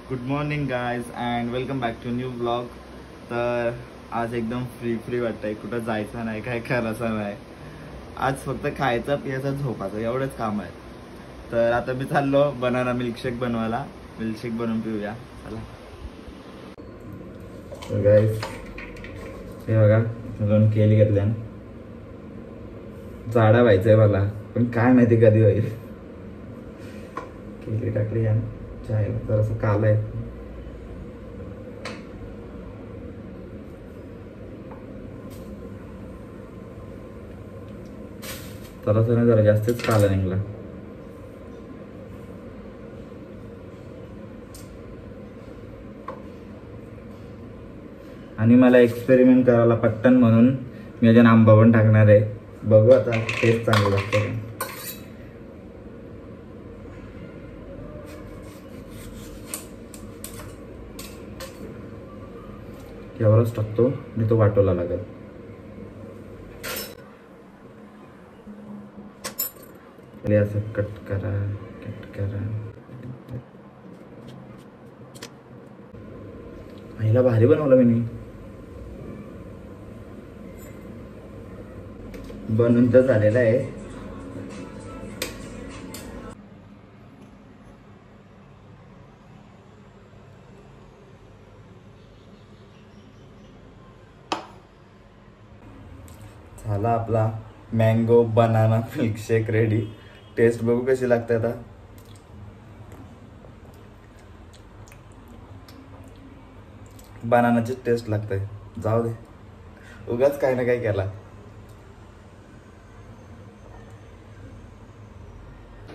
Good morning guys and welcome back to new blog. तर आज एकदम फ्री वाटतंय, कुठं जायचं नाही, काय करायचं नाही. आज फक्त खायचं पियाचं झोपायचं एवढंच काम आहे. तर आता मी चाललो बनाना मिल्कशेक बनवायला. मिल्कशेक बनवून पिऊया चला. तर गाइज हे बघा दोन केली घेतल्या. जाडा व्हायचंय मला, पण काय माहिती कधी होईल. केली टाकली या चायला जरासं काला आहे. जरासं जरा जास्तच काला निघला. आणि मला एक्सपेरिमेंट करायला पटकन म्हणून मी अजून आंबा पण टाकणार आहे. बघू आता टेस्ट चांगलं लागतं. एवढंच टाकतो आणि तो वाटोला लागेल. असं कट करा. आईला भारी बनवलं मी. बनून तर झालेलं आहे. झाला आपला mango banana milkshake ready. Taste बघू कशी लागते आता. बनानाची टेस्ट लागते. जाऊ दे, उगाच काही ना काही केला.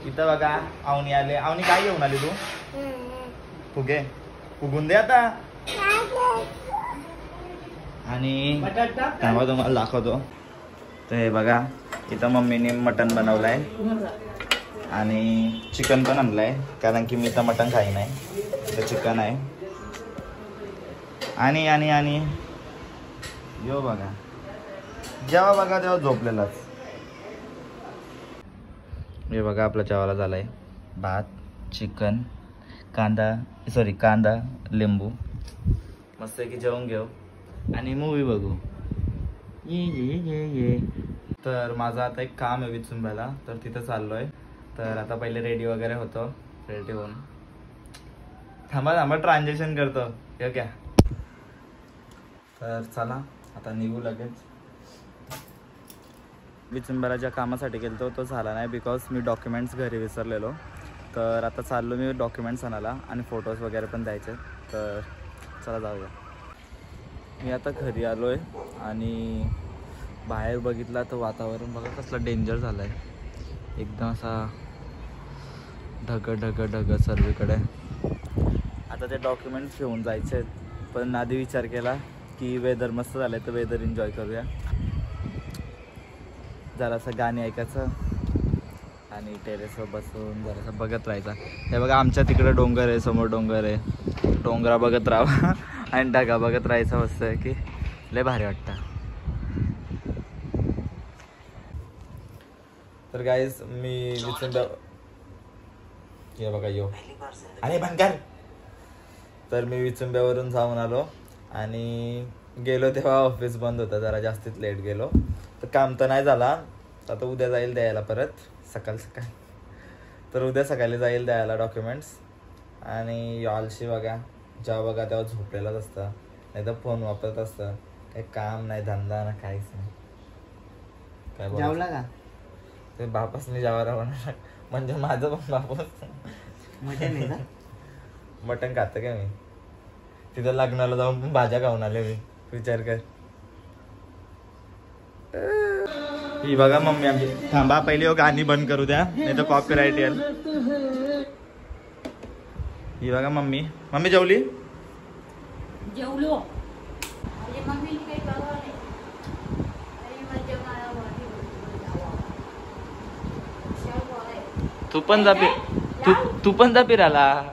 इथं बघा आवनी आले. आवनी काय घेऊन आली तू? फुगे फुगून दे आता. आणि थांबा तुम्हाला दाखवतो. तर हे बघा इथं मम्मीने मटण बनवलंय आणि चिकन पण आणलंय, कारण की मी तर मटण खाई नाही. तर चिकन आहे. आणि आणि आणि यो बघा, जेव्हा बघा तेव्हा झोपलेलाच. हे बघा आपला जेवायला झालाय. भात, चिकन, कांदा लिंबू. मस्त की जेवून घेऊ आणि मूवी बघू. ये. तर माझं आता एक काम आहे विचुंब्याला, तर तिथं चाललोय. तर आता पहिले रेडी वगैरे होतो. रेडी होऊन थांबा ट्रान्झॅक्शन करतो. हे क्या. तर चला आता निघू लगेच. विचुंब्याला ज्या कामासाठी गेलतो तो झाला नाही, बिकॉज मी डॉक्युमेंट्स घरी विसरलेलो. तर आता चाललो मी डॉक्युमेंट्स आणायला आणि फोटोज वगैरे पण द्यायचे. तर चला जाऊया. मी आता घरी आलोय आणि बाहेर बघितला तर वातावरण बघा कसलं डेंजर झालं आहे. एकदम असा ढग सर्वीकडे. आता ते डॉक्युमेंट्स घेऊन जायचे आहेत, पण आधी विचार केला की वेदर मस्त झालं आहे तर वेदर एन्जॉय करूया. जरासं गाणी ऐकायचं आणि टेरेसवर बसून जरासं बघत राहायचा. हे बघा आमच्या तिकडे डोंगर आहे, समोर डोंगर आहे. डोंगरा बघत राहा आणि ढगा बघत राहायचं. मस्त आहे की लय भारी वाटतं. तर गाईज मी विचुंब्या हे बघा यो आणि भंगार. तर मी विचुंब्यावरून जाऊन आलो आणि गेलो तेव्हा ऑफिस बंद होतं. जरा जास्तीत लेट गेलो तर काम तर नाही झाला. आता उद्या जाईल द्यायला परत सकाळी. तर उद्या सकाळी जाईल द्यायला डॉक्युमेंट्स. आणि आळशी बघा जेव्हा बघा तेव्हा झोपलेलाच असतं, नाही तर फोन वापरत असतं. काही काम नाही, धंदा ना काहीच नाही. काय जेवला का ते बापासने जेवायला बनवणार म्हणजे माझं पण बापच मटण खातं का मी. तिथं लग्नाला जाऊन भाज्या खाऊन आले मी. विचार कर. ही बघा मम्मी आमची. थांबा पहिले गाणी बंद करू द्या, नाही तर कॉपीराईट येईल. ही बघा मम्मी जेवली. जेवलो. तू पण जा फिरायला.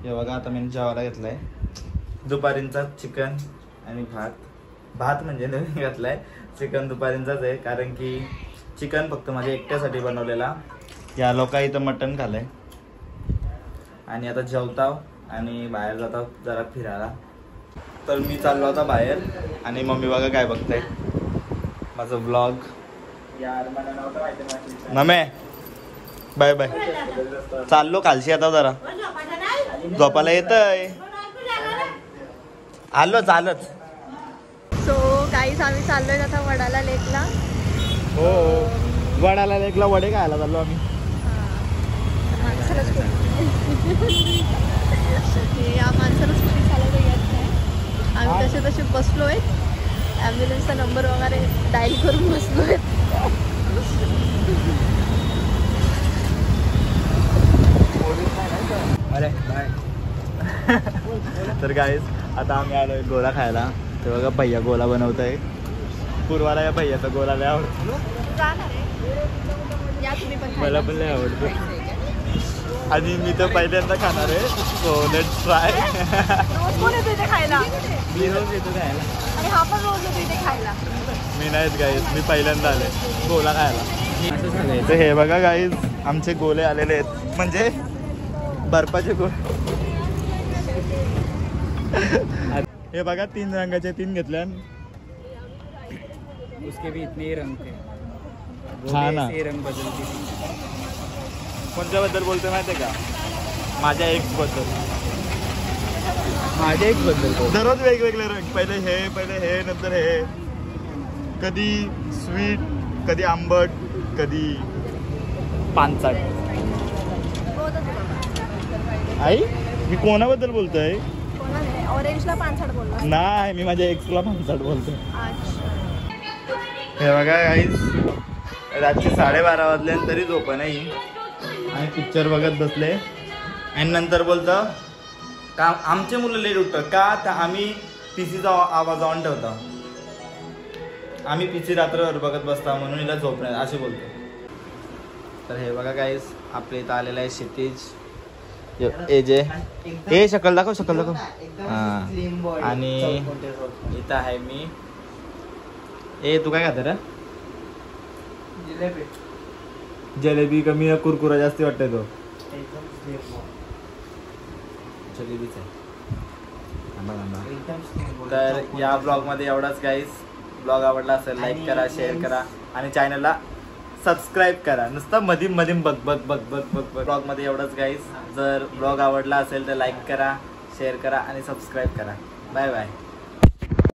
हे बघा आता मी जेवायला घेतलंय. दुपारींचा चिकन आणि भात म्हणजे नवीन घातलाय. चिकन दुपारींचाच आहे कारण की चिकन फक्त माझ्या एकट्यासाठी बनवलेला. या लोका इथं मटण खाल्लंय आणि आता जेवताव आणि बाहेर जाताव जरा फिरायला. तर मी चाललो होता बाहेर आणि मम्मी बघा काय बघताय माझं व्लॉग. Mummy bye bye. चाललो खालशी आता जरा झोपायला येतय. आलो चालत. सो काहीच आम्ही चाललोय आता वडाला लेकला. हो वडाला लेकला वडे खायला चाललो आम्ही. या माणसाला स्कूटी चालवता येत नाही. आम्ही तसे तसे बसलोय. ॲम्ब्युलन्सचा नंबर वगैरे डायल करून बसलोय. अरे बाय. तर गाईस आता आम्ही आलोय गोला खायला. ते बघा भैया गोला बनवत आहे. पूर्वाला या भैयाचा गोला लय आवडतो. मला पण लय आवडतो आणि मी तर पहिल्यांदा खाणार आहे. So let's try. खायला मी रोज येतो खायला. आणि हा पण रोज येतो इथे खायला. मी नाहीच गाईस मी पहिल्यांदा आले गोला खायला. तर हे बघा गाईस आमचे गोले आलेले आहेत म्हणजे बर्फाचे गोले. हे बघा 3 रंगाचे 3 घेतल्या. उसके भी इतने ही रंग थे. हा ना. रंग बदलती थी. कोणत्याबद्दल बोलतोय माहिती आहे का? माझ्या एक्स बद्दल. माझ्या एक बदल दररोज वेगवेगळे रंग. पहिले हे नंतर हे. कधी स्वीट कधी आंबट कधी पानसाट. आई मी कोणाबद्दल बोलतोय? ऑरेंजला पानसाट बोलला. नाही मी माझ्या एक्सला पानसाट बोलतोय. हे बघा गाईस रातचे 12:30 वाजले तरी झोप नाही. आणि पिक्चर बघत बसले आणि नंतर बोलतं का आमचे मुलं लेट उठतात का तर आम्ही पीसीचा आवाज ऑन ठेवतो. आम्ही पीसी रात्रभर बघत बसता म्हणून हिला झोप नाही असे बोलतो. तर हे बघा गाईस आपल्या इथं आलेलं आहे क्षितिज. एजे हे शकल दाखव हां. आणि इथं आहे मी. तू काय खात रे? जलेबी कमी कुरकुरा जास्ती वाटतंय तो. जलेबीच आहे. तर या ब्लॉगमध्ये एवढाच गाईस. ब्लॉग आवडला असेल लाईक करा शेअर करा आणि चॅनलला सबस्क्राईब करा. नुसतं मधी बघ ब्लॉगमध्ये एवढंच गाईस. जर ब्लॉग आवडला असेल तर लाईक करा शेअर करा आणि सबस्क्राईब करा. Bye bye.